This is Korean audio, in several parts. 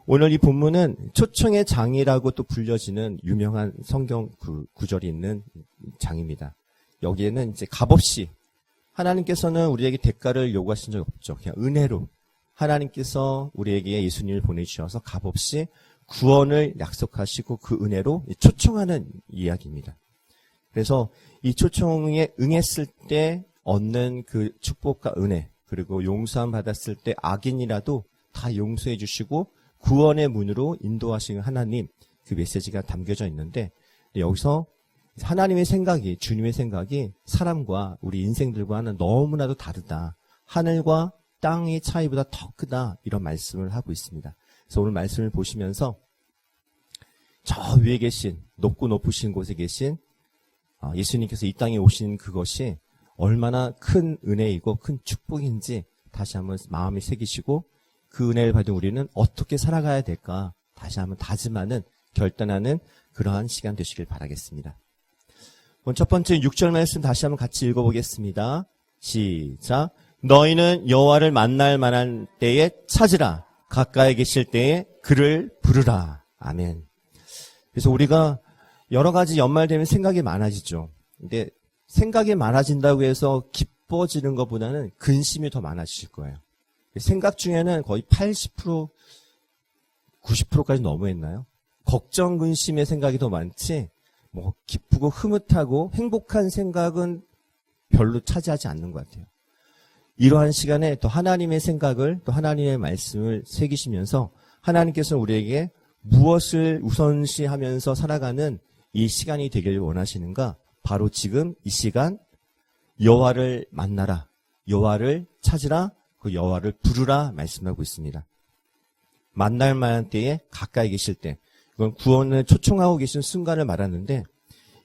오늘 이 본문은 초청의 장이라고 또 불려지는 유명한 성경 구절이 있는 장입니다. 여기에는 이제 값없이 하나님께서는 우리에게 대가를 요구하신 적이 없죠. 그냥 은혜로 하나님께서 우리에게 예수님을 보내주셔서 값없이 구원을 약속하시고 그 은혜로 초청하는 이야기입니다. 그래서 이 초청에 응했을 때 얻는 그 축복과 은혜, 그리고 용서함 받았을 때 악인이라도 다 용서해 주시고 구원의 문으로 인도하시는 하나님, 그 메시지가 담겨져 있는데, 여기서 하나님의 생각이, 주님의 생각이 사람과 우리 인생들과는 너무나도 다르다. 하늘과 땅의 차이보다 더 크다. 이런 말씀을 하고 있습니다. 그래서 오늘 말씀을 보시면서 저 위에 계신, 높고 높으신 곳에 계신 예수님께서 이 땅에 오신 그것이 얼마나 큰 은혜이고 큰 축복인지 다시 한번 마음에 새기시고, 그 은혜를 받은 우리는 어떻게 살아가야 될까 다시 한번 다짐하는, 결단하는 그러한 시간 되시길 바라겠습니다. 첫 번째 6절 말씀 다시 한번 같이 읽어보겠습니다. 시작. 너희는 여호와를 만날 만한 때에 찾으라. 가까이 계실 때에 그를 부르라. 아멘. 그래서 우리가 여러 가지 연말 되면 생각이 많아지죠. 근데 생각이 많아진다고 해서 기뻐지는 것보다는 근심이 더 많아지실 거예요. 생각 중에는 거의 80%, 90%까지 너무했나요? 걱정, 근심의 생각이 더 많지, 뭐 기쁘고 흐뭇하고 행복한 생각은 별로 차지하지 않는 것 같아요. 이러한 시간에 또 하나님의 생각을, 또 하나님의 말씀을 새기시면서 하나님께서 우리에게 무엇을 우선시하면서 살아가는 이 시간이 되길 원하시는가? 바로 지금 이 시간 여호와를 만나라, 여호와를 찾으라, 그 여호와를 부르라 말씀하고 있습니다. 만날 만한 때에 가까이 계실 때, 이건 구원을 초청하고 계신 순간을 말하는데,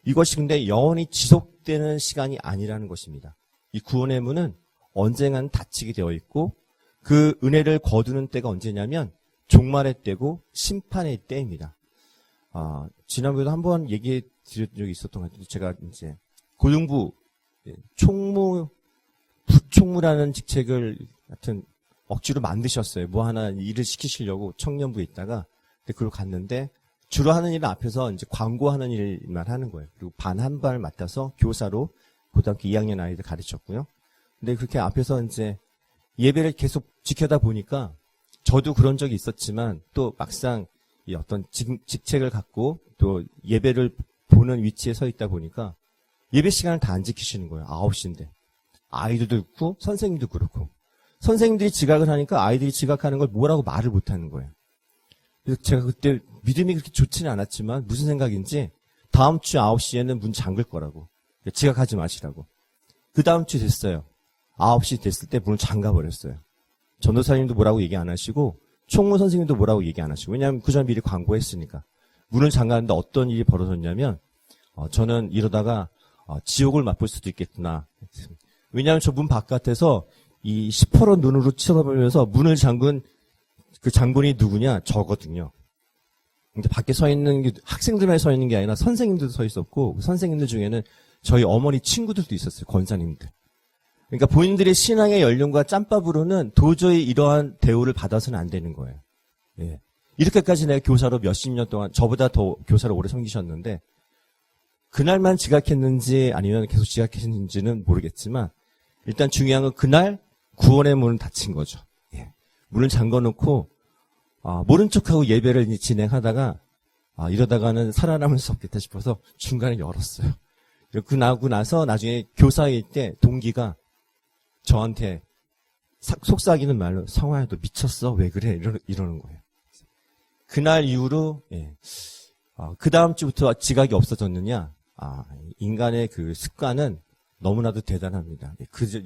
이것이 근데 영원히 지속되는 시간이 아니라는 것입니다. 이 구원의 문은 언젠가는 닫히게 되어 있고, 그 은혜를 거두는 때가 언제냐면 종말의 때고 심판의 때입니다. 지난번에도 한번 얘기해 드린 적이 있었던 것 같은데, 제가 이제 고등부 총무, 부총무라는 직책을 하여튼 억지로 만드셨어요. 뭐 하나 일을 시키시려고 청년부에 있다가. 근데 그걸 갔는데 주로 하는 일은 앞에서 이제 광고하는 일만 하는 거예요. 그리고 반 한 발 맡아서 교사로 고등학교 2학년 아이들 가르쳤고요. 근데 그렇게 앞에서 이제 예배를 계속 지켜다 보니까 저도 그런 적이 있었지만 또 막상 이 어떤 직책을 갖고 또 예배를 보는 위치에 서 있다 보니까 예배 시간을 다 안 지키시는 거예요. 9시인데. 아이들도 그렇고 선생님도 그렇고. 선생님들이 지각을 하니까 아이들이 지각하는 걸 뭐라고 말을 못하는 거예요. 그래서 제가 그때 믿음이 그렇게 좋지는 않았지만 무슨 생각인지 다음 주 9시에는 문 잠글 거라고. 지각하지 마시라고. 그 다음 주 됐어요. 9시 됐을 때 문을 잠가버렸어요. 전도사님도 뭐라고 얘기 안 하시고 총무 선생님도 뭐라고 얘기 안 하시고. 왜냐하면 그 전 미리 광고했으니까. 문을 잠갔는데 어떤 일이 벌어졌냐면 저는 이러다가 지옥을 맛볼 수도 있겠구나. 왜냐하면 저 문 바깥에서 이 시퍼런 눈으로 쳐다보면서 문을 잠근 그 장본이 누구냐? 저거든요. 근데 밖에 서 있는 게 학생들만 서 있는 게 아니라 선생님들도 서 있었고, 그 선생님들 중에는 저희 어머니 친구들도 있었어요. 권사님들. 그러니까 본인들의 신앙의 연륜과 짬밥으로는 도저히 이러한 대우를 받아서는 안 되는 거예요. 예. 이렇게까지 내가 교사로 몇십 년 동안, 저보다 더 교사를 오래 섬기셨는데, 그날만 지각했는지 아니면 계속 지각했는지는 모르겠지만, 일단 중요한 건 그날 구원의 문은 닫힌 거죠. 예. 문을 잠궈놓고 모른 척하고 예배를 진행하다가 이러다가는 살아남을 수 없겠다 싶어서 중간에 열었어요. 그러고 나서 나중에 교사일 때 동기가 저한테 속삭이는 말로 성화야 너 미쳤어? 왜 그래? 이러는 거예요. 그날 이후로 그 다음 주부터 지각이 없어졌느냐? 인간의 그 습관은 너무나도 대단합니다.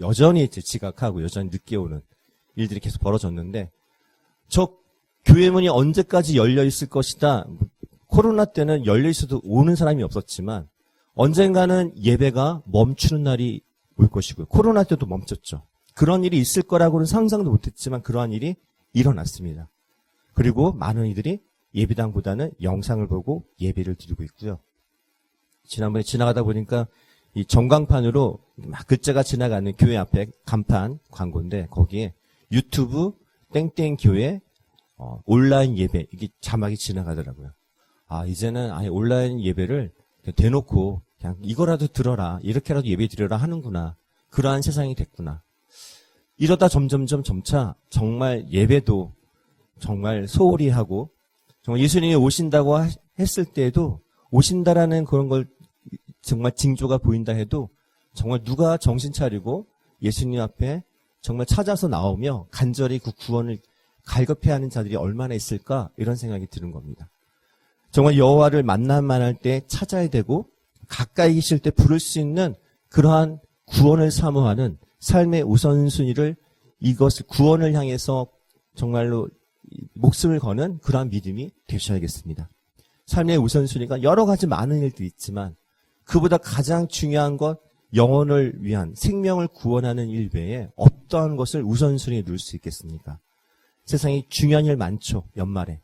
여전히 지각하고 여전히 늦게 오는 일들이 계속 벌어졌는데, 저 교회 문이 언제까지 열려 있을 것이다. 코로나 때는 열려 있어도 오는 사람이 없었지만 언젠가는 예배가 멈추는 날이 올 것이고요. 코로나 때도 멈췄죠. 그런 일이 있을 거라고는 상상도 못했지만 그러한 일이 일어났습니다. 그리고 많은 이들이 예배당보다는 영상을 보고 예배를 드리고 있고요. 지난번에 지나가다 보니까 이 전광판으로 막 글자가 지나가는 교회 앞에 간판 광고인데, 거기에 유튜브 땡땡 교회 온라인 예배, 이게 자막이 지나가더라고요. 이제는 아예 온라인 예배를 대놓고 그냥 이거라도 들어라, 이렇게라도 예배 드려라 하는구나. 그러한 세상이 됐구나. 이러다 점차 정말 예배도 정말 소홀히 하고, 정말 예수님이 오신다고 했을 때에도 오신다라는 그런 걸 정말 징조가 보인다 해도 정말 누가 정신 차리고 예수님 앞에 정말 찾아서 나오며 간절히 그 구원을 갈급해하는 자들이 얼마나 있을까, 이런 생각이 드는 겁니다. 정말 여호와를 만날 때 찾아야 되고 가까이 계실 때 부를 수 있는 그러한 구원을 사모하는 삶의 우선순위를, 이것을 구원을 향해서 정말로 목숨을 거는 그러한 믿음이 되셔야겠습니다. 삶의 우선순위가 여러 가지 많은 일도 있지만 그보다 가장 중요한 것, 영혼을 위한 생명을 구원하는 일 외에 어떠한 것을 우선순위에 놓을 수 있겠습니까? 세상에 중요한 일 많죠. 연말에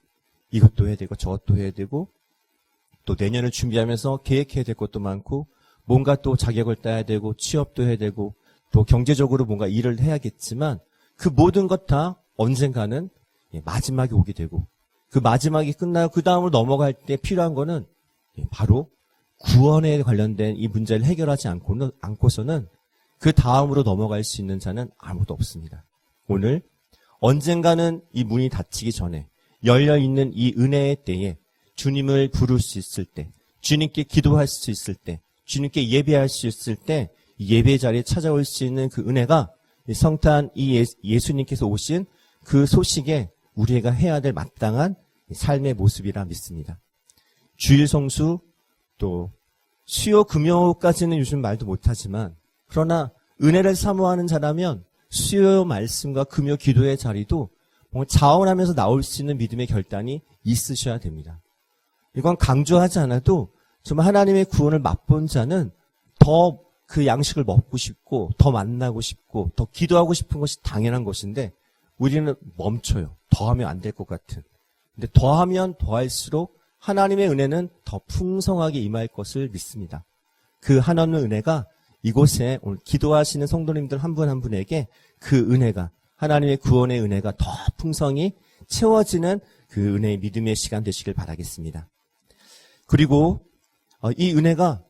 이것도 해야 되고 저것도 해야 되고, 또 내년을 준비하면서 계획해야 될 것도 많고, 뭔가 또 자격을 따야 되고 취업도 해야 되고 또 경제적으로 뭔가 일을 해야겠지만, 그 모든 것 다 언젠가는 마지막에 오게 되고, 그 마지막이 끝나고 그 다음으로 넘어갈 때 필요한 거는 바로 구원에 관련된 이 문제를 해결하지 않고서는 그 다음으로 넘어갈 수 있는 자는 아무도 없습니다. 오늘 언젠가는 이 문이 닫히기 전에 열려있는 이 은혜의 때에 주님을 부를 수 있을 때, 주님께 기도할 수 있을 때, 주님께 예배할 수 있을 때, 예배 자리에 찾아올 수 있는 그 은혜가 성탄 이 예수님께서 오신 그 소식에 우리가 해야 될 마땅한 삶의 모습이라 믿습니다. 주일 성수, 또 수요 금요까지는 요즘 말도 못하지만, 그러나 은혜를 사모하는 자라면 수요 말씀과 금요 기도의 자리도 뭔가 자원하면서 나올 수 있는 믿음의 결단이 있으셔야 됩니다. 이건 강조하지 않아도 정말 하나님의 구원을 맛본 자는 더 그 양식을 먹고 싶고, 더 만나고 싶고, 더 기도하고 싶은 것이 당연한 것인데, 우리는 멈춰요. 더하면 안 될 것 같은. 근데 더하면 더할수록 하나님의 은혜는 더 풍성하게 임할 것을 믿습니다. 그 하나님의 은혜가 이곳에 오늘 기도하시는 성도님들 한 분 한 분에게 그 은혜가, 하나님의 구원의 은혜가 더 풍성히 채워지는 그 은혜의 믿음의 시간 되시길 바라겠습니다. 그리고 이 은혜가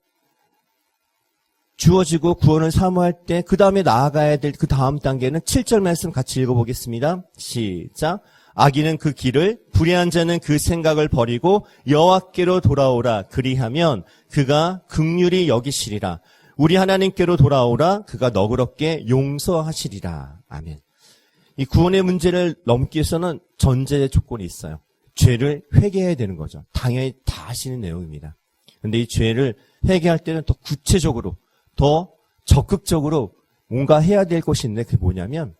주어지고 구원을 사모할 때 그 다음에 나아가야 될 그 다음 단계는 7절 말씀 같이 읽어보겠습니다. 시작. 악인은 그 길을, 불의한 자는 그 생각을 버리고 여호와께로 돌아오라. 그리하면 그가 긍휼히 여기시리라. 우리 하나님께로 돌아오라. 그가 너그럽게 용서하시리라. 아멘. 이 구원의 문제를 넘기 위해서는 전제 조건이 있어요. 죄를 회개해야 되는 거죠. 당연히 다 하시는 내용입니다. 그런데 이 죄를 회개할 때는 더 구체적으로, 더 적극적으로 뭔가 해야 될 것이 있는데, 그게 뭐냐면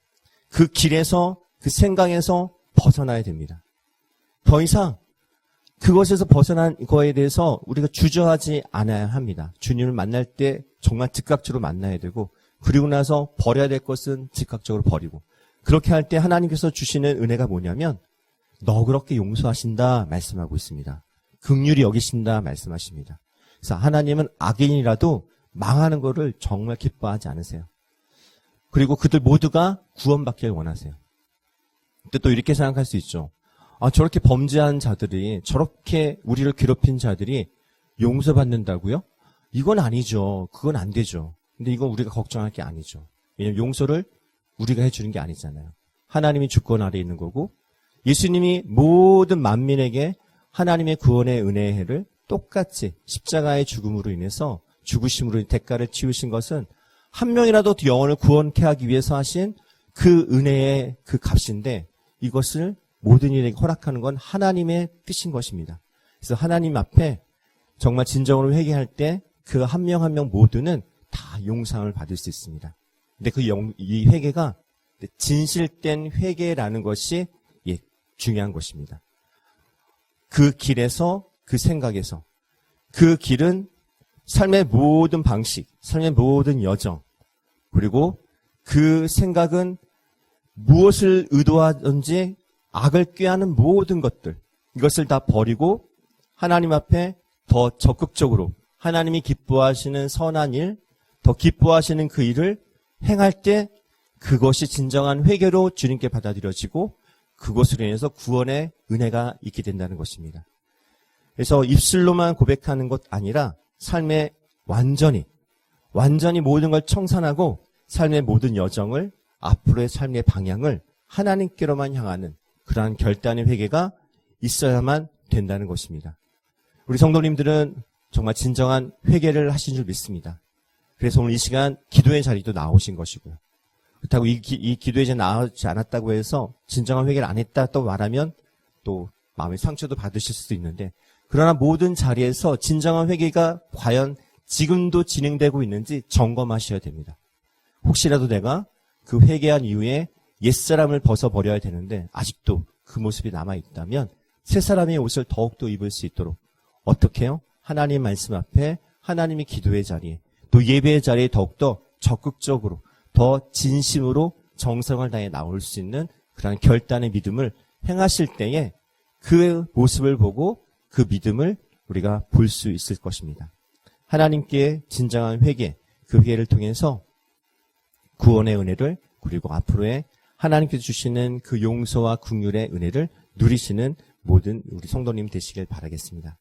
그 길에서, 그 생각에서 벗어나야 됩니다. 더 이상 그것에서 벗어난 거에 대해서 우리가 주저하지 않아야 합니다. 주님을 만날 때 정말 즉각적으로 만나야 되고, 그리고 나서 버려야 될 것은 즉각적으로 버리고, 그렇게 할 때 하나님께서 주시는 은혜가 뭐냐면 너그럽게 용서하신다 말씀하고 있습니다. 긍휼히 여기신다 말씀하십니다. 그래서 하나님은 악인이라도 망하는 것을 정말 기뻐하지 않으세요. 그리고 그들 모두가 구원받기를 원하세요. 근데 또 이렇게 생각할 수 있죠. 저렇게 범죄한 자들이, 저렇게 우리를 괴롭힌 자들이 용서받는다고요? 이건 아니죠. 그건 안 되죠. 근데 이건 우리가 걱정할 게 아니죠. 왜냐하면 용서를 우리가 해주는 게 아니잖아요. 하나님이 주권 아래에 있는 거고, 예수님이 모든 만민에게 하나님의 구원의 은혜의 해를 똑같이 십자가의 죽음으로 인해서, 죽으심으로 대가를 치우신 것은 한 명이라도 영혼을 구원케 하기 위해서 하신 그 은혜의 그 값인데, 이것을 모든 일에게 허락하는 건 하나님의 뜻인 것입니다. 그래서 하나님 앞에 정말 진정으로 회개할 때 그 한 명 한 명 모두는 다 용서를 받을 수 있습니다. 근데 이 회개가 진실된 회개라는 것이 중요한 것입니다. 그 길에서, 그 생각에서, 그 길은 삶의 모든 방식, 삶의 모든 여정, 그리고 그 생각은 무엇을 의도하든지 악을 꾀하는 모든 것들, 이것을 다 버리고 하나님 앞에 더 적극적으로 하나님이 기뻐하시는 선한 일, 더 기뻐하시는 그 일을 행할 때 그것이 진정한 회개로 주님께 받아들여지고, 그것으로 인해서 구원의 은혜가 있게 된다는 것입니다. 그래서 입술로만 고백하는 것 아니라 삶에 완전히 모든 걸 청산하고 삶의 모든 여정을, 앞으로의 삶의 방향을 하나님께로만 향하는 그러한 결단의 회개가 있어야만 된다는 것입니다. 우리 성도님들은 정말 진정한 회개를 하신 줄 믿습니다. 그래서 오늘 이 시간 기도의 자리도 나오신 것이고요. 그렇다고 이 기도에 이제 나오지 않았다고 해서 진정한 회개를 안 했다 또 말하면 또 마음의 상처도 받으실 수도 있는데, 그러나 모든 자리에서 진정한 회개가 과연 지금도 진행되고 있는지 점검하셔야 됩니다. 혹시라도 내가 그 회개한 이후에 옛사람을 벗어버려야 되는데 아직도 그 모습이 남아있다면 새 사람의 옷을 더욱더 입을 수 있도록 어떻게 해요? 하나님 말씀 앞에, 하나님의 기도의 자리에, 또 예배의 자리에 더욱더 적극적으로, 더 진심으로 정성을 다해 나올 수 있는 그런 결단의 믿음을 행하실 때에 그 모습을 보고 그 믿음을 우리가 볼 수 있을 것입니다. 하나님께 진정한 회개, 그 회개를 통해서 구원의 은혜를, 그리고 앞으로의 하나님께서 주시는 그 용서와 긍휼의 은혜를 누리시는 모든 우리 성도님 되시길 바라겠습니다.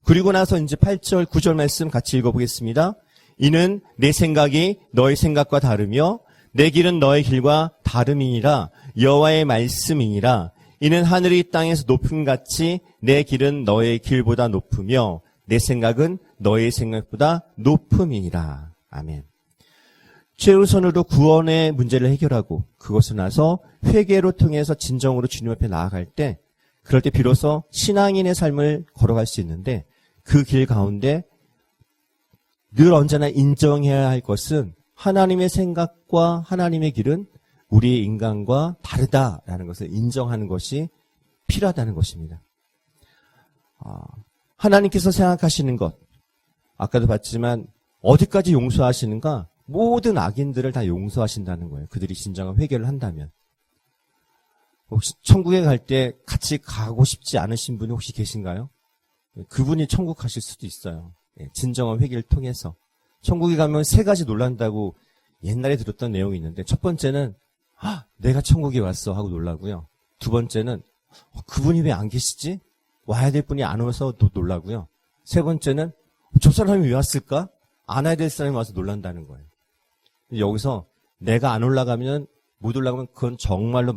그리고 나서 이제 8절, 9절 말씀 같이 읽어보겠습니다. 이는 내 생각이 너의 생각과 다르며 내 길은 너의 길과 다름이니라. 여호와의 말씀이니라. 이는 하늘이 땅에서 높음같이 내 길은 너의 길보다 높으며 내 생각은 너의 생각보다 높음이니라. 아멘. 최우선으로 구원의 문제를 해결하고 그것을 나서 회개로 통해서 진정으로 주님 앞에 나아갈 때, 그럴 때 비로소 신앙인의 삶을 걸어갈 수 있는데, 그 길 가운데 늘 언제나 인정해야 할 것은 하나님의 생각과 하나님의 길은 우리의 인간과 다르다라는 것을 인정하는 것이 필요하다는 것입니다. 하나님께서 생각하시는 것, 아까도 봤지만 어디까지 용서하시는가? 모든 악인들을 다 용서하신다는 거예요. 그들이 진정한 회개를 한다면. 혹시 천국에 갈 때 같이 가고 싶지 않으신 분이 혹시 계신가요? 그분이 천국 가실 수도 있어요. 진정한 회개를 통해서. 천국에 가면 세 가지 놀란다고 옛날에 들었던 내용이 있는데, 첫 번째는 내가 천국에 왔어 하고 놀라고요. 두 번째는 그분이 왜 안 계시지? 와야 될 분이 안 와서 또 놀라고요. 세 번째는 저 사람이 왜 왔을까? 안 와야 될 사람이 와서 놀란다는 거예요. 여기서 내가 안 올라가면, 못 올라가면 그건 정말로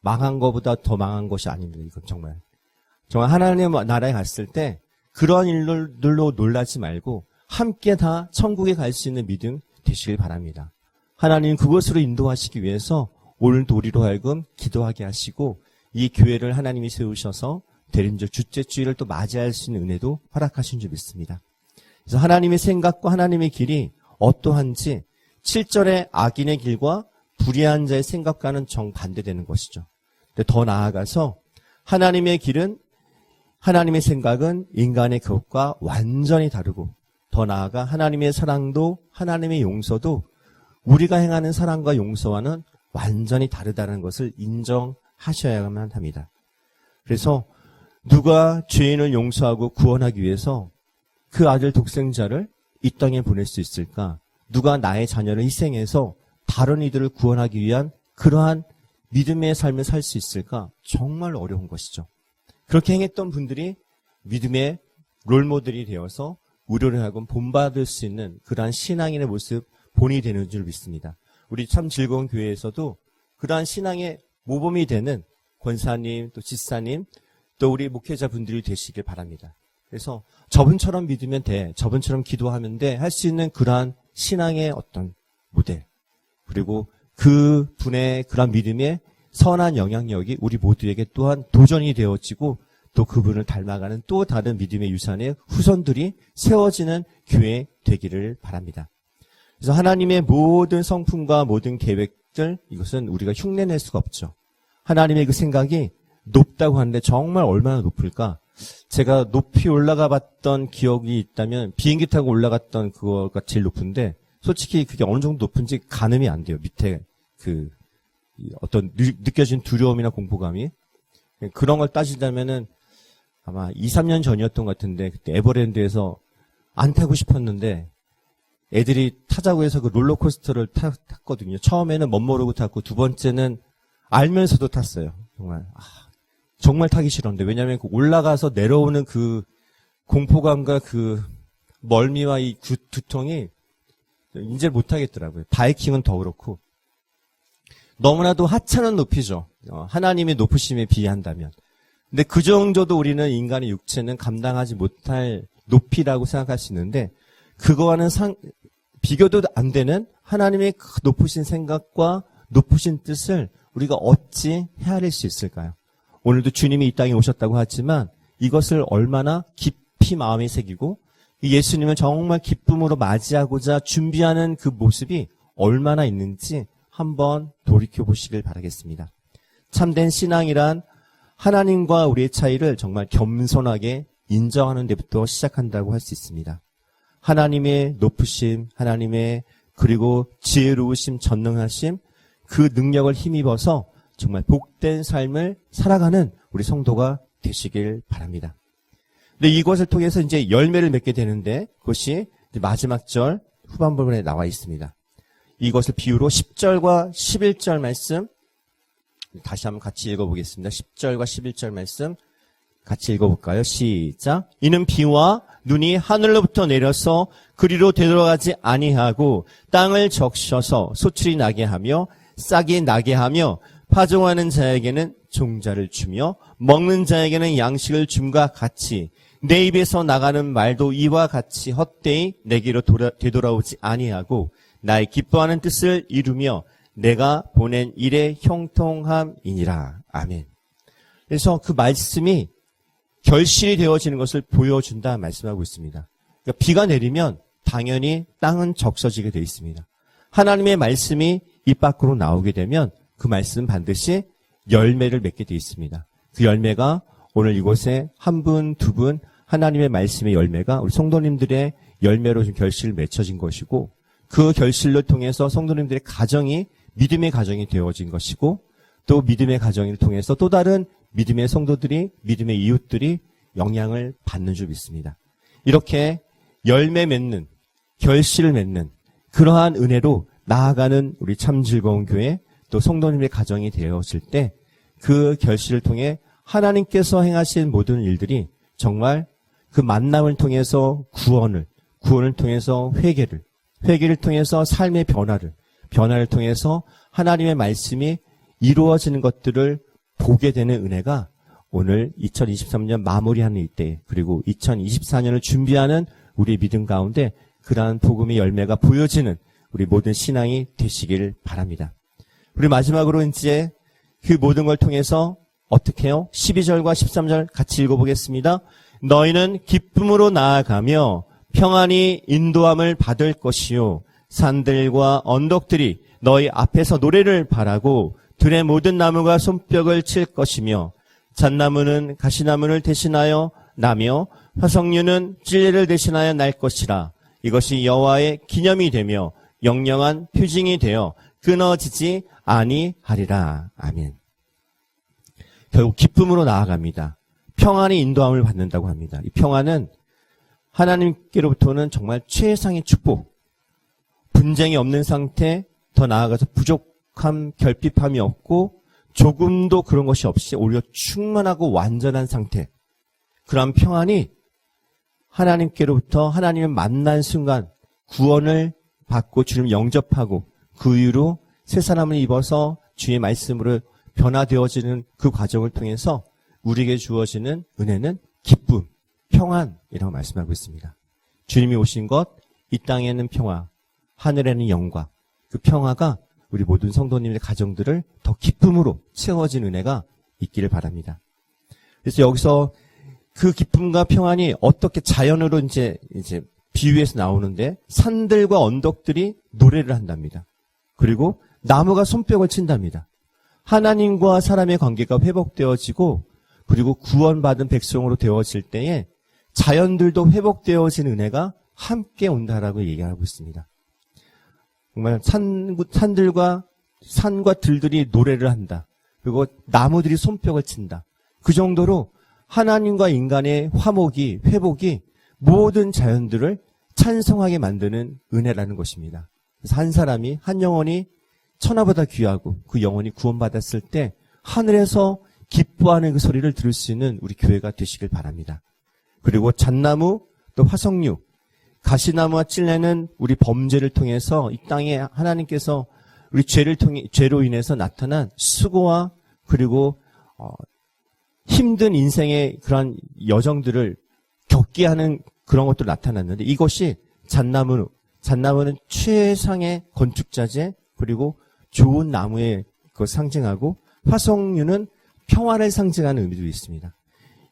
망한 것보다 더 망한 것이 아닙니다. 이건 정말 하나님의 나라에 갔을 때 그런 일들로 놀라지 말고 함께 다 천국에 갈 수 있는 믿음 되시길 바랍니다. 하나님 그것으로 인도하시기 위해서 오늘도 우리로 하여금 기도하게 하시고, 이 교회를 하나님이 세우셔서 대림절 주째 주일을 또 맞이할 수 있는 은혜도 허락하신 줄 믿습니다. 그래서 하나님의 생각과 하나님의 길이 어떠한지 7절의 악인의 길과 불의한 자의 생각과는 정반대되는 것이죠. 근데 더 나아가서 하나님의 길은, 하나님의 생각은 인간의 그것과 완전히 다르고, 더 나아가 하나님의 사랑도 하나님의 용서도 우리가 행하는 사랑과 용서와는 완전히 다르다는 것을 인정하셔야만 합니다. 그래서 누가 죄인을 용서하고 구원하기 위해서 그 아들 독생자를 이 땅에 보낼 수 있을까? 누가 나의 자녀를 희생해서 다른 이들을 구원하기 위한 그러한 믿음의 삶을 살 수 있을까? 정말 어려운 것이죠. 그렇게 행했던 분들이 믿음의 롤모델이 되어서 우리를 하여금 본받을 수 있는 그러한 신앙인의 모습 본이 되는 줄 믿습니다. 우리 참 즐거운 교회에서도 그러한 신앙의 모범이 되는 권사님, 또 지사님, 또 우리 목회자분들이 되시길 바랍니다. 그래서 저분처럼 믿으면 돼, 저분처럼 기도하면 돼 할 수 있는 그러한 신앙의 어떤 모델, 그리고 그 분의 그런 믿음의 선한 영향력이 우리 모두에게 또한 도전이 되어지고, 또 그분을 닮아가는 또 다른 믿음의 유산의 후손들이 세워지는 교회 되기를 바랍니다. 그래서 하나님의 모든 성품과 모든 계획들, 이것은 우리가 흉내낼 수가 없죠. 하나님의 그 생각이 높다고 하는데 정말 얼마나 높을까? 제가 높이 올라가 봤던 기억이 있다면 비행기 타고 올라갔던 그거가 제일 높은데, 솔직히 그게 어느 정도 높은지 가늠이 안 돼요. 밑에 그 어떤 느껴진 두려움이나 공포감이. 그런 걸 따지자면은 아마 2, 3년 전이었던 것 같은데, 그때 에버랜드에서 안 타고 싶었는데 애들이 타자고 해서 그 롤러코스터를 탔거든요. 처음에는 멋모르고 탔고, 두 번째는 알면서도 탔어요. 정말 타기 싫었는데, 왜냐하면 그 올라가서 내려오는 그 공포감과 그 멀미와 이 두통이 이제 못하겠더라고요. 바이킹은 더 그렇고. 너무나도 하찮은 높이죠. 하나님의 높으심에 비한다면. 근데 그 정도도 우리는 인간의 육체는 감당하지 못할 높이라고 생각할 수 있는데, 그거와는 비교도 안 되는 하나님의 그 높으신 생각과 높으신 뜻을 우리가 어찌 헤아릴 수 있을까요? 오늘도 주님이 이 땅에 오셨다고 하지만 이것을 얼마나 깊이 마음에 새기고 예수님을 정말 기쁨으로 맞이하고자 준비하는 그 모습이 얼마나 있는지 한번 돌이켜보시길 바라겠습니다. 참된 신앙이란 하나님과 우리의 차이를 정말 겸손하게 인정하는 데부터 시작한다고 할 수 있습니다. 하나님의 높으심, 하나님의 그리고 지혜로우심, 전능하심, 그 능력을 힘입어서 정말 복된 삶을 살아가는 우리 성도가 되시길 바랍니다. 근데 이것을 통해서 이제 열매를 맺게 되는데 그것이 이제 마지막 절 후반부분에 나와 있습니다. 이것을 비유로 10절과 11절 말씀 다시 한번 같이 읽어보겠습니다. 10절과 11절 말씀 같이 읽어볼까요? 시작. 이는 비와 눈이 하늘로부터 내려서 그리로 되돌아가지 아니하고 땅을 적셔서 소출이 나게 하며 싹이 나게 하며 파종하는 자에게는 종자를 주며 먹는 자에게는 양식을 줌과 같이 내 입에서 나가는 말도 이와 같이 헛되이 내게로 되돌아오지 아니하고 나의 기뻐하는 뜻을 이루며 내가 보낸 일의 형통함이니라. 아멘. 그래서 그 말씀이 결실이 되어지는 것을 보여준다 말씀하고 있습니다. 그러니까 비가 내리면 당연히 땅은 적셔지게 되어 있습니다. 하나님의 말씀이 입 밖으로 나오게 되면 그 말씀 반드시 열매를 맺게 되어 있습니다. 그 열매가 오늘 이곳에 한 분, 두 분 하나님의 말씀의 열매가 우리 성도님들의 열매로 좀 결실을 맺혀진 것이고 그 결실을 통해서 성도님들의 가정이 믿음의 가정이 되어진 것이고 또 믿음의 가정을 통해서 또 다른 믿음의 성도들이 믿음의 이웃들이 영향을 받는 줄 믿습니다. 이렇게 열매 맺는 결실을 맺는 그러한 은혜로 나아가는 우리 참 즐거운 교회 또 성도님의 가정이 되어질 때 그 결실을 통해 하나님께서 행하신 모든 일들이 정말 그 만남을 통해서 구원을 통해서 회개를 통해서 삶의 변화를 통해서 하나님의 말씀이 이루어지는 것들을 보게 되는 은혜가 오늘 2023년 마무리하는 이때 그리고 2024년을 준비하는 우리의 믿음 가운데 그러한 복음의 열매가 보여지는 우리 모든 신앙이 되시길 바랍니다. 우리 마지막으로 이제 그 모든 걸 통해서 어떻게 해요? 12절과 13절 같이 읽어보겠습니다. 너희는 기쁨으로 나아가며 평안히 인도함을 받을 것이요 산들과 언덕들이 너희 앞에서 노래를 바라고 들의 모든 나무가 손뼉을 칠 것이며 잣나무는 가시나무를 대신하여 나며 화석류는 찔레를 대신하여 날 것이라. 이것이 여호와의 기념이 되며 영영한 표징이 되어 끊어지지 아니하리라. 아멘. 결국 기쁨으로 나아갑니다. 평안의 인도함을 받는다고 합니다. 이 평안은 하나님께로부터는 정말 최상의 축복, 분쟁이 없는 상태, 더 나아가서 부족함, 결핍함이 없고 조금도 그런 것이 없이 오히려 충만하고 완전한 상태. 그런 평안이 하나님께로부터 하나님을 만난 순간 구원을 받고 주님을 영접하고 그 이후로 새 사람을 입어서 주의 말씀으로 변화되어지는 그 과정을 통해서 우리에게 주어지는 은혜는 기쁨, 평안이라고 말씀하고 있습니다. 주님이 오신 것, 이 땅에는 평화, 하늘에는 영광. 그 평화가 우리 모든 성도님의 가정들을 더 기쁨으로 채워진 은혜가 있기를 바랍니다. 그래서 여기서 그 기쁨과 평안이 어떻게 자연으로 이제 비유해서 나오는데 산들과 언덕들이 노래를 한답니다. 그리고 나무가 손뼉을 친답니다. 하나님과 사람의 관계가 회복되어지고 그리고 구원받은 백성으로 되어질 때에 자연들도 회복되어진 은혜가 함께 온다라고 얘기하고 있습니다. 정말 산과 들들이 노래를 한다. 그리고 나무들이 손뼉을 친다. 그 정도로 하나님과 인간의 회복이 모든 자연들을 찬송하게 만드는 은혜라는 것입니다. 그래서 한 사람이, 한 영혼이 천하보다 귀하고 그 영혼이 구원받았을 때 하늘에서 기뻐하는 그 소리를 들을 수 있는 우리 교회가 되시길 바랍니다. 그리고 잣나무 또 화석류, 가시나무와 찔레는 우리 범죄를 통해서 이 땅에 하나님께서 우리 죄로 인해서 나타난 수고와 그리고 힘든 인생의 그런 여정들을 겪게 하는 그런 것도 나타났는데, 이것이 잣나무는 최상의 건축자재 그리고 좋은 나무의 그 상징하고, 화석류는 평화를 상징하는 의미도 있습니다.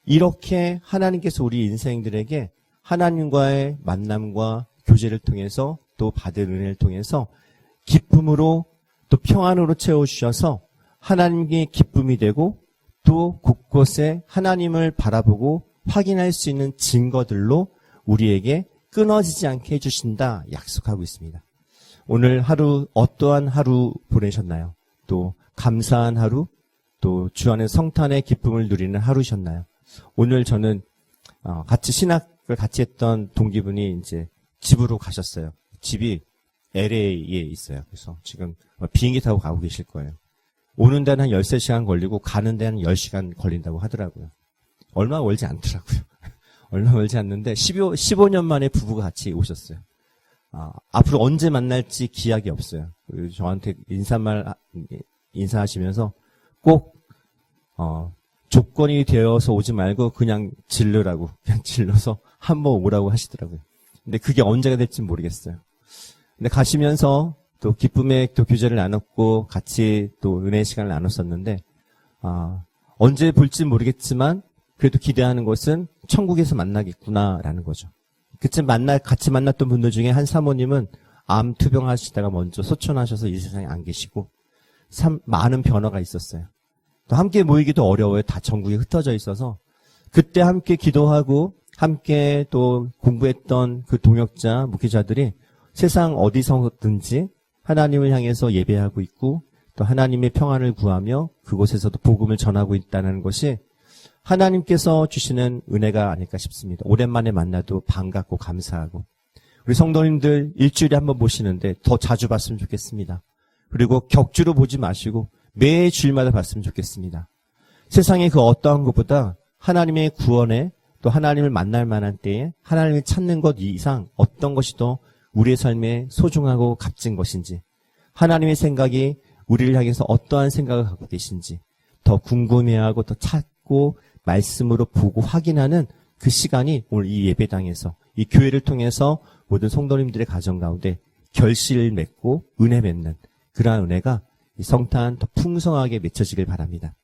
이렇게 하나님께서 우리 인생들에게 하나님과의 만남과 교제를 통해서 또 받은 은혜를 통해서 기쁨으로 또 평안으로 채워주셔서 하나님께 기쁨이 되고, 또 곳곳에 하나님을 바라보고 확인할 수 있는 증거들로 우리에게 끊어지지 않게 해주신다 약속하고 있습니다. 오늘 하루 어떠한 하루 보내셨나요? 또 감사한 하루, 또 주 안에 성탄의 기쁨을 누리는 하루셨나요? 오늘 저는 같이 신학을 같이 했던 동기분이 이제 집으로 가셨어요. 집이 LA에 있어요. 그래서 지금 비행기 타고 가고 계실 거예요. 오는 데는 한 13시간 걸리고 가는 데는 10시간 걸린다고 하더라고요. 얼마 멀지 않더라고요. 얼마 멀지 않는데 15년 만에 부부가 같이 오셨어요. 앞으로 언제 만날지 기약이 없어요. 저한테 인사하시면서 꼭 조건이 되어서 오지 말고 그냥 질러서 한번 오라고 하시더라고요. 근데 그게 언제가 될지 모르겠어요. 근데 가시면서 또 기쁨의 또 교제를 나눴고 같이 또 은혜의 시간을 나눴었는데, 언제 볼지 모르겠지만 그래도 기대하는 것은 천국에서 만나겠구나라는 거죠. 그쯤 같이 만났던 분들 중에 한 사모님은 암 투병하시다가 먼저 소천하셔서 이 세상에 안 계시고, 많은 변화가 있었어요. 또 함께 모이기도 어려워요. 다 전국에 흩어져 있어서. 그때 함께 기도하고 함께 또 공부했던 그 동역자, 목회자들이 세상 어디서든지 하나님을 향해서 예배하고 있고 또 하나님의 평안을 구하며 그곳에서도 복음을 전하고 있다는 것이 하나님께서 주시는 은혜가 아닐까 싶습니다. 오랜만에 만나도 반갑고 감사하고, 우리 성도님들 일주일에 한번 보시는데 더 자주 봤으면 좋겠습니다. 그리고 격주로 보지 마시고 매 주일마다 봤으면 좋겠습니다. 세상의 그 어떠한 것보다 하나님의 구원에 또 하나님을 만날 만한 때에 하나님을 찾는 것 이상 어떤 것이 더 우리의 삶에 소중하고 값진 것인지, 하나님의 생각이 우리를 향해서 어떠한 생각을 갖고 계신지 더 궁금해하고 더 찾고 말씀으로 보고 확인하는 그 시간이 오늘 이 예배당에서, 이 교회를 통해서 모든 성도님들의 가정 가운데 결실을 맺고 은혜 맺는 그러한 은혜가 이 성탄 더 풍성하게 맺혀지길 바랍니다.